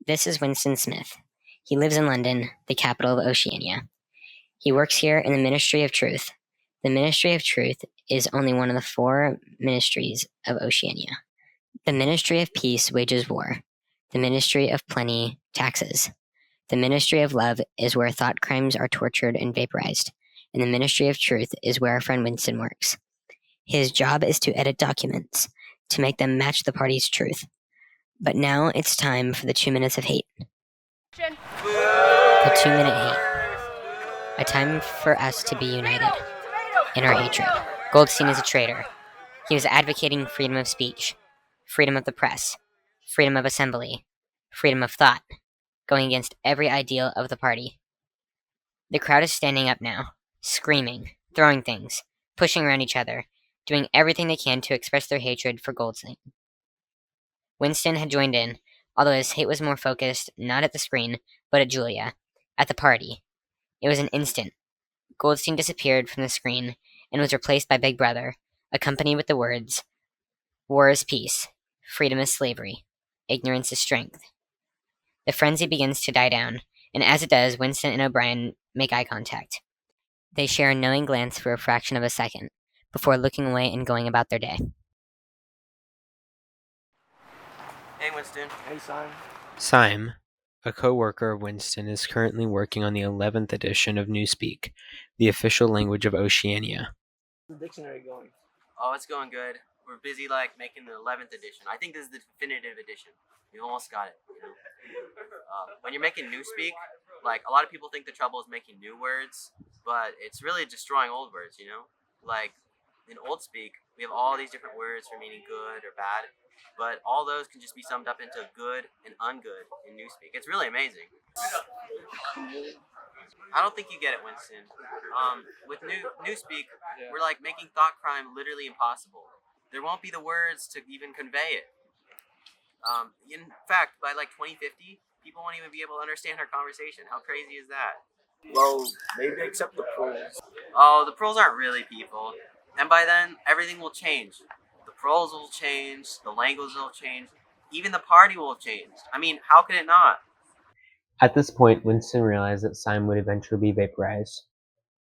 This is Winston Smith. He lives in London, the capital of Oceania. He works here in the Ministry of Truth. The Ministry of Truth is only one of the 4 ministries of Oceania. The Ministry of Peace wages war. The Ministry of Plenty taxes. The Ministry of Love is where thought crimes are tortured and vaporized. And the Ministry of Truth is where our friend Winston works. His job is to edit documents, to make them match the party's truth. But now it's time for the 2 minutes of hate. The 2-minute hate. A time for us to be united in our hatred. Goldstein is a traitor. He was advocating freedom of speech, freedom of the press, freedom of assembly, freedom of thought, going against every ideal of the party. The crowd is standing up now, screaming, throwing things, pushing around each other, doing everything they can to express their hatred for Goldstein. Winston had joined in, although his hate was more focused not at the screen, but at Julia, at the party. It was an instant. Goldstein disappeared from the screen and was replaced by Big Brother, accompanied with the words, "War is peace, freedom is slavery, ignorance is strength." The frenzy begins to die down, and as it does, Winston and O'Brien make eye contact. They share a knowing glance for a fraction of a second, before looking away and going about their day. Hey, Winston. Hey, Simon. Syme, a co-worker of Winston, is currently working on the 11th edition of Newspeak, the official language of Oceania. How's the dictionary going? Oh, it's going good. We're busy making the 11th edition. I think this is the definitive edition. We almost got it. You know? When you're making Newspeak, a lot of people think the trouble is making new words, but it's really destroying old words. You know, in Old Speak, we have all these different words for meaning good or bad, but all those can just be summed up into good and ungood in Newspeak. It's really amazing. I don't think you get it, Winston. With Newspeak, we're making thought crime literally impossible. There won't be the words to even convey it. In fact, by 2050, people won't even be able to understand our conversation. How crazy is that? Well, maybe accept the pros. Oh, the pros aren't really people. And by then, everything will change. The pros will change, the language will change, even the party will have changed. I mean, how could it not? At this point, Winston realized that Syme would eventually be vaporized.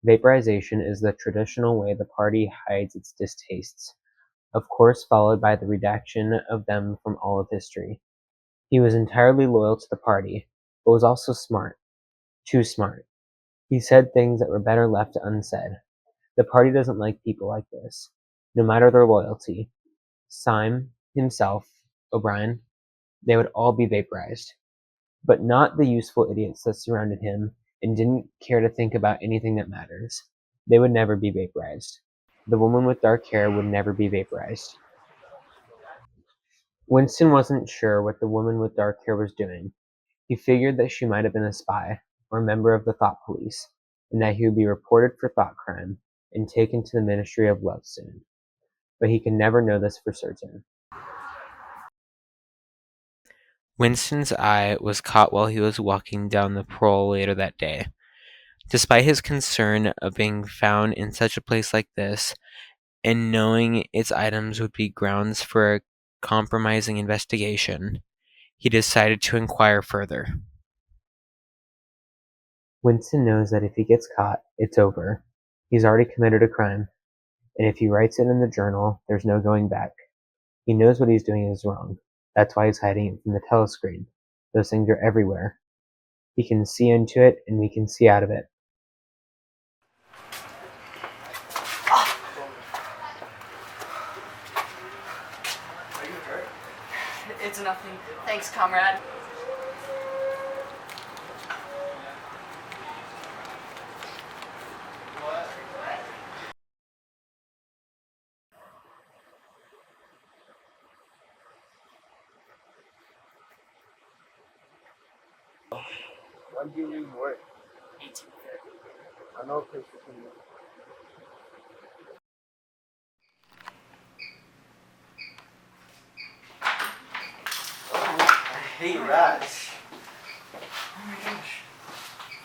Vaporization is the traditional way the party hides its distastes, of course followed by the redaction of them from all of history. He was entirely loyal to the party, but was also smart. Too smart. He said things that were better left unsaid. The party doesn't like people like this, no matter their loyalty. Syme, himself, O'Brien, they would all be vaporized. But not the useful idiots that surrounded him and didn't care to think about anything that matters. They would never be vaporized. The woman with dark hair would never be vaporized. Winston wasn't sure what the woman with dark hair was doing. He figured that she might have been a spy, or a member of the Thought Police, and that he would be reported for thought crime and taken to the Ministry of Love soon. But he could never know this for certain. Winston's eye was caught while he was walking down the Prole later that day. Despite his concern of being found in such a place like this, and knowing its items would be grounds for a compromising investigation, he decided to inquire further. Winston knows that if he gets caught, it's over. He's already committed a crime, and if he writes it in the journal, there's no going back. He knows what he's doing is wrong. That's why he's hiding it from the telescreen. Those things are everywhere. He can see into it, and we can see out of it. Are you hurt? It's nothing. Thanks, comrade. When do you leave work? 18. I know a place for you. I hate rats. Oh my gosh.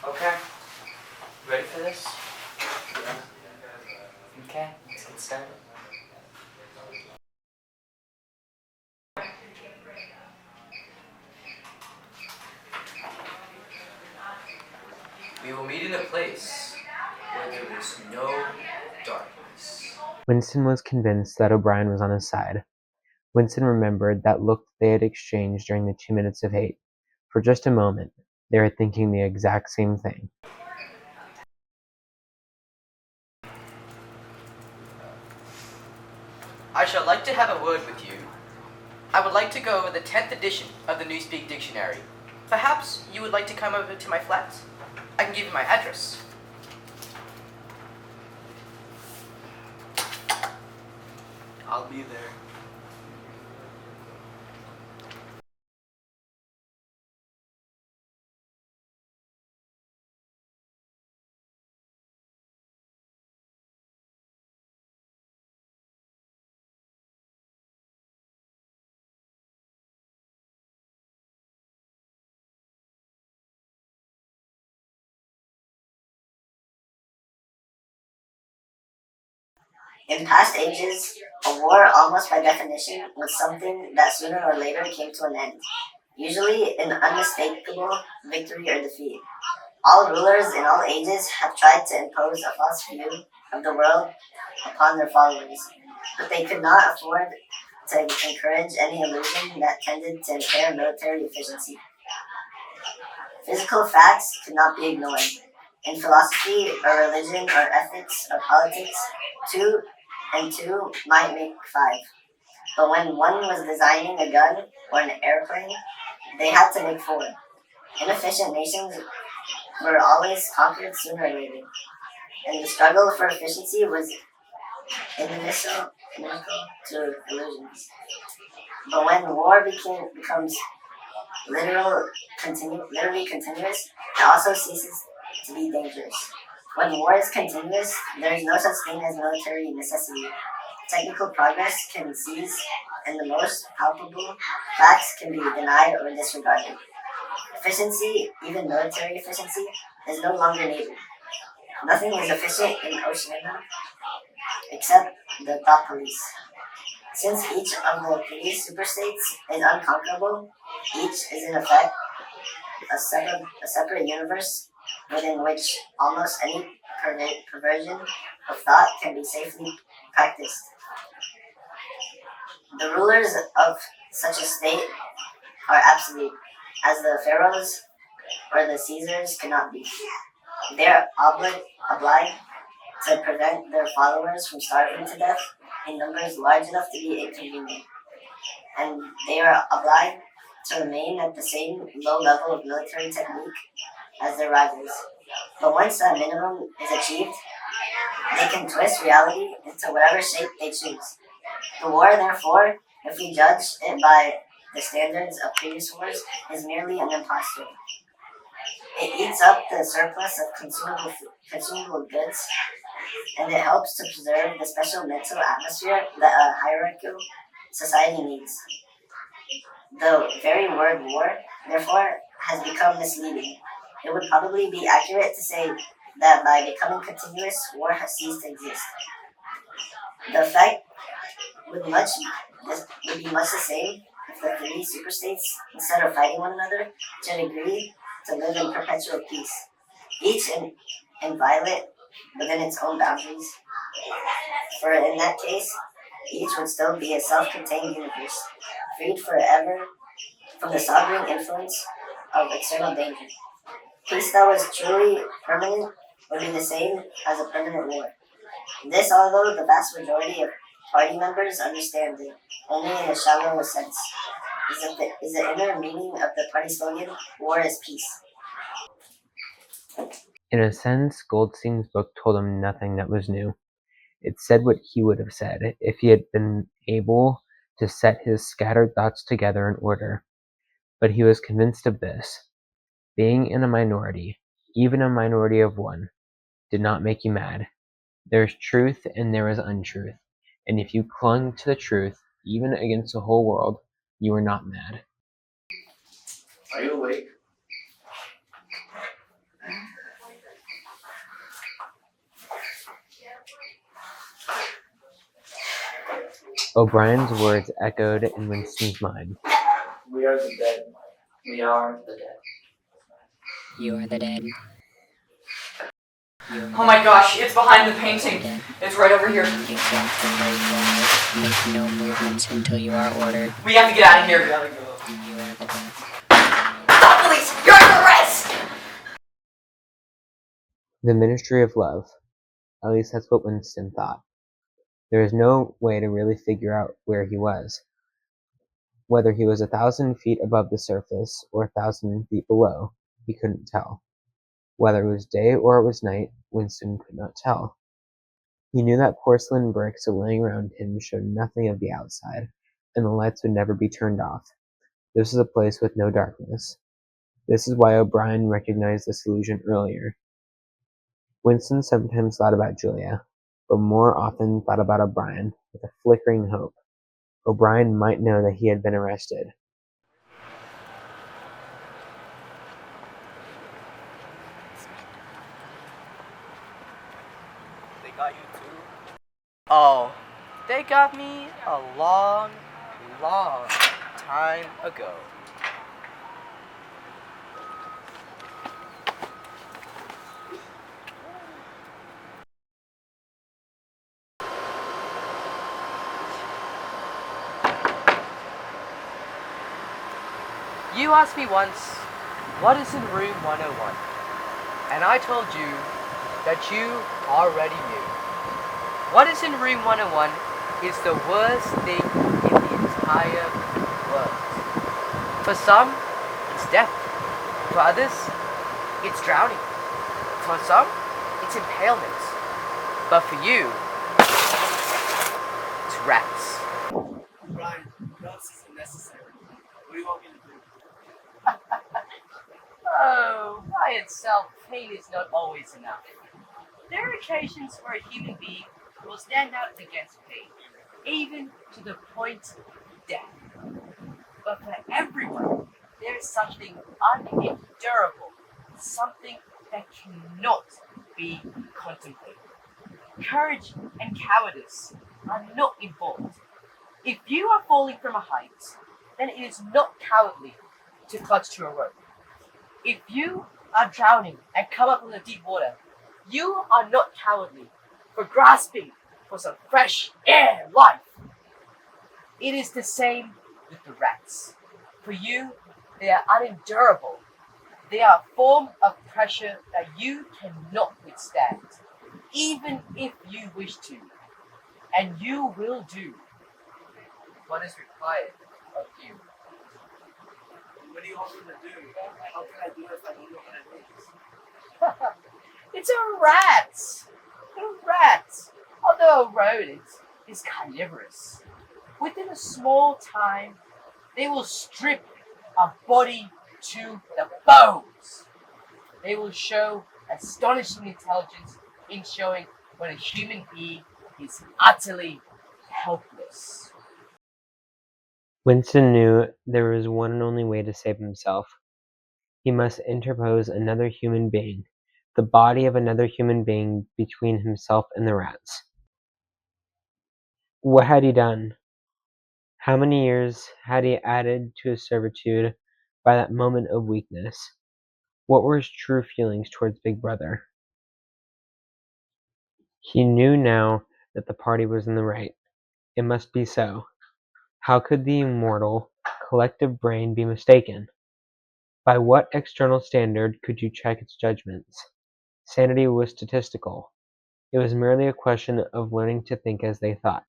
Okay. Ready for this? Okay, let's get started. We will meet in a place where there is no darkness. Winston was convinced that O'Brien was on his side. Winston remembered that look they had exchanged during the 2 minutes of hate. For just a moment, they were thinking the exact same thing. I should like to have a word with you. I would like to go over the 10th edition of the Newspeak Dictionary. Perhaps you would like to come over to my flat? I can give you my address. I'll be there. In past ages, a war, almost by definition, was something that sooner or later came to an end, usually an unmistakable victory or defeat. All rulers in all ages have tried to impose a false view of the world upon their followers, but they could not afford to encourage any illusion that tended to impair military efficiency. Physical facts could not be ignored. In philosophy or religion or ethics or politics, 2 and 2 might make 5. But when one was designing a gun or an airplane, they had to make 4. Inefficient nations were always conquered sooner or later, and the struggle for efficiency was inimical to illusions. But when war becomes literally continuous, it also ceases to be dangerous. When war is continuous, there is no such thing as military necessity. Technical progress can cease, and the most palpable facts can be denied or disregarded. Efficiency, even military efficiency, is no longer needed. Nothing is efficient in Oceania except the thought police. Since each of the 3 superstates is unconquerable, each is in effect a separate universe within which almost any perversion of thought can be safely practiced. The rulers of such a state are absolute, as the pharaohs or the Caesars cannot be. They are obliged to prevent their followers from starving to death in numbers large enough to be inconvenient, and they are obliged to remain at the same low level of military technique as their rivals. But once that minimum is achieved, they can twist reality into whatever shape they choose. The war, therefore, if we judge it by the standards of previous wars, is merely an imposture. It eats up the surplus of consumable goods, and it helps to preserve the special mental atmosphere that a hierarchical society needs. The very word war, therefore, has become misleading. It would probably be accurate to say that by becoming continuous, war has ceased to exist. The effect would be much the same if the 3 superstates, instead of fighting one another, should agree to live in perpetual peace, each inviolate within its own boundaries. For in that case, each would still be a self-contained universe, freed forever from the sovereign influence of external danger. Peace that was truly permanent would be the same as a permanent war. This, although the vast majority of party members understand it only in a shallow sense, is the inner meaning of the party slogan, "War is peace." In a sense, Goldstein's book told him nothing that was new. It said what he would have said if he had been able to set his scattered thoughts together in order. But he was convinced of this. Being in a minority, even a minority of one, did not make you mad. There is truth and there is untruth, and if you clung to the truth, even against the whole world, you were not mad. Are you awake? O'Brien's words echoed in Winston's mind. We are the dead. We are the dead. You are the dead. Oh my gosh, it's behind the painting. It's right over here. You can't make no movements until you are ordered. We have to get out of here. Stop, police! You're under arrest! The Ministry of Love. At least that's what Winston thought. There was no way to really figure out where he was. Whether he was 1,000 feet above the surface or 1,000 feet below, he couldn't tell. Whether it was day or it was night, Winston could not tell. He knew that porcelain bricks laying around him showed nothing of the outside, and the lights would never be turned off. This was a place with no darkness. This is why O'Brien recognized this illusion earlier. Winston sometimes thought about Julia, but more often thought about O'Brien, with a flickering hope. O'Brien might know that he had been arrested. They got you too? Oh, they got me a long time ago. You asked me once, what is in room 101? And I told you that you already knew. What is in room 101 is the worst thing in the entire world. For some, it's death. For others, it's drowning. For some, it's impalement. But for you, it's rats. Brian, what else isn't necessary? What do you want me to do? Oh, by itself, pain is not always enough. There are occasions where a human being will stand out against pain, even to the point of death. But for everyone, there is something unendurable, something that cannot be contemplated. Courage and cowardice are not involved. If you are falling from a height, then it is not cowardly to clutch to a rope. If you are drowning and come up from the deep water, you are not cowardly for grasping for some fresh air life. It is the same with the rats. For you, they are unendurable. They are a form of pressure that you cannot withstand, even if you wish to. And you will do what is required of you. What do you want me to do? How can I do it if I don't know what it is? It's a rat! A rat! Although a rodent is carnivorous. Within a small time, they will strip a body to the bones. They will show astonishing intelligence in showing when a human being is utterly helpless. Winston knew there was one and only way to save himself. He must interpose another human being, the body of another human being, between himself and the rats. What had he done? How many years had he added to his servitude by that moment of weakness? What were his true feelings towards Big Brother? He knew now that the party was in the right. It must be so. How could the immortal, collective brain be mistaken? By what external standard could you check its judgments? Sanity was statistical. It was merely a question of learning to think as they thought.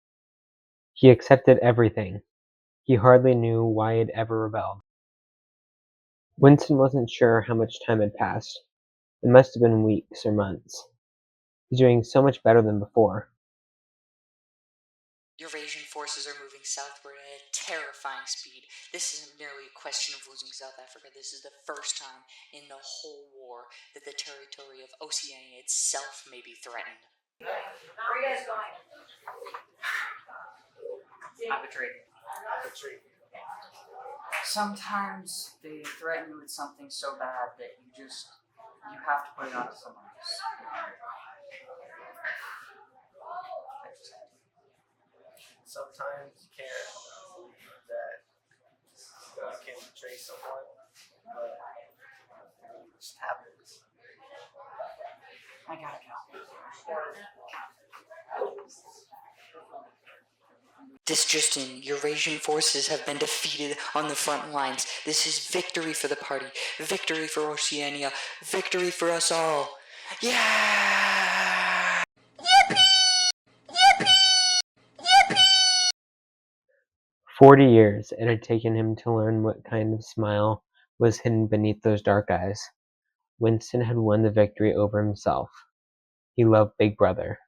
He accepted everything. He hardly knew why he had ever rebelled. Winston wasn't sure how much time had passed. It must have been weeks or months. He's doing so much better than before. Eurasian forces are moving southward at a terrifying speed. This isn't merely a question of losing South Africa. This is the first time in the whole war that the territory of Oceania itself may be threatened. Where are you guys going? I'm betrayed. Sometimes they threaten you with something so bad that you have to put it on to someone else. Sometimes you can't believe that you can betray someone, but it just happens. I gotta go. Disjustin, Eurasian forces have been defeated on the front lines. This is victory for the party, victory for Oceania, victory for us all. Yeah! 40 years it had taken him to learn what kind of smile was hidden beneath those dark eyes. Winston had won the victory over himself. He loved Big Brother.